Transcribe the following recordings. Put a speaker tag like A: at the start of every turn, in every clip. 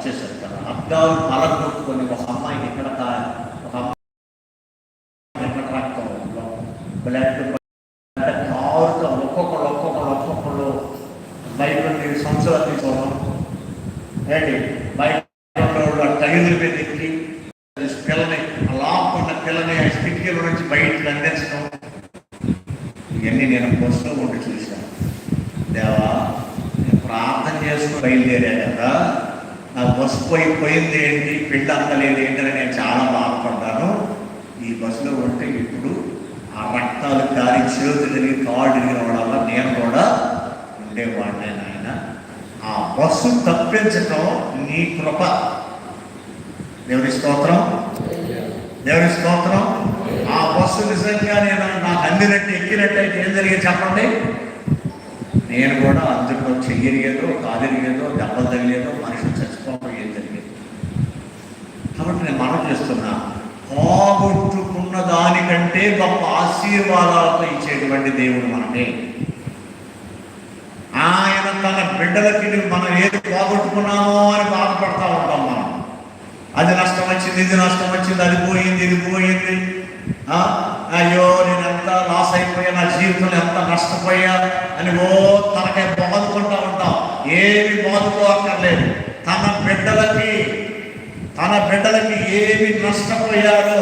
A: వచ్చేసారు కదా. అద్దాలు పలగొట్టుకొని ఒక అమ్మాయికి ఇక్కడ ఒక అమ్మాయి బ్లడ్ కారుతో ఒక్కొక్కళ్ళు బయట 2 సంవత్సరాలు తీసుకోవడం ఏంటి బయట తగిలి మీద ఎక్కి పిల్లని లాక్కున్న పిల్లని కిటికీల నుంచి బయటకు అందించడం, ఇవన్నీ నేను బస్సులో ఉండి చూశాను. దేవా, నేను ప్రార్థన చేసుకుని బయలుదేరా కదా, నాకు బస్సు పోయింది ఏంటి, పెళ్ళి అందలేదు ఏంటని నేను చాలా బాధపడ్డాను. ఈ బస్సులో ఉంటే ఇప్పుడు ఆ రక్తాలు కారి చేతులని కాళ్ళు వల్ల నేను కూడా ఉండేవాడిని. ఆయన ఆ బస్సు తప్పించటం నీ కృప. దేవుని స్తోత్రం, దేవుని స్తోత్రం. ఆ బస్సు నిజంగా నేను నాకు అందినట్టు ఎక్కినట్టయితే ఏం జరిగేది చెప్పండి? నేను కూడా అందులో చెయ్యరిగేదో కాలిరిగేదో దెబ్బలు తగిలేదో మనిషి చచ్చిపోవడం ఏం జరిగేది. కాబట్టి నేను మనం చేస్తున్నా, పోగొట్టుకున్న దానికంటే గొప్ప ఆశీర్వాదాలతో ఇచ్చేటువంటి దేవుడు మనమే. ఆయన తన బిడ్డలకి మనం ఏది పోగొట్టుకున్నామో అని బాధపడతా ఉంటాం. మనం అది నష్టం వచ్చింది, ఇది నష్టం వచ్చింది, అది పోయింది, ఇది పోయింది, అయ్యో నేను ఎంత లాస్ అయిపోయా, నా జీవితంలో ఎంత నష్టపోయా అని తనకై బాదుకుంటా ఉంటాం. ఏమి బాదుకోక్కర్లేదు. తన బిడ్డలకి ఏమి నష్టపోయారో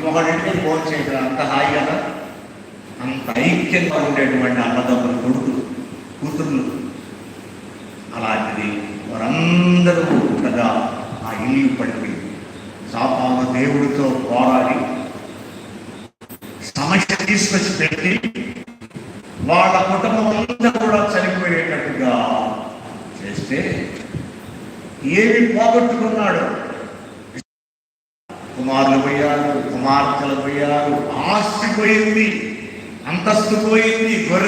A: ఒకటింటికి ఫోన్ చేయడం అంత హాయి కదా. అంత ఐక్యంగా ఉండేటువంటి అన్నదమ్ములు, కొడుకులు, కూతుర్లు, అలాంటిది వారందరూ ఉండగా ఆ ఇల్లు పడిపోయి సాతాను దేవుడితో పోరాడి సమస్య తీసుకొచ్చి పెట్టి వాళ్ళ కుటుంబం అంతా కూడా చనిపోయేటట్టుగా చేస్తే ఏమి పోగొట్టుకున్నాడు? కుమారులు పోయారు, కుమార్తెలు పోయారు, ఆస్తి పోయింది, అంతస్తు పోయింది, గొర్రె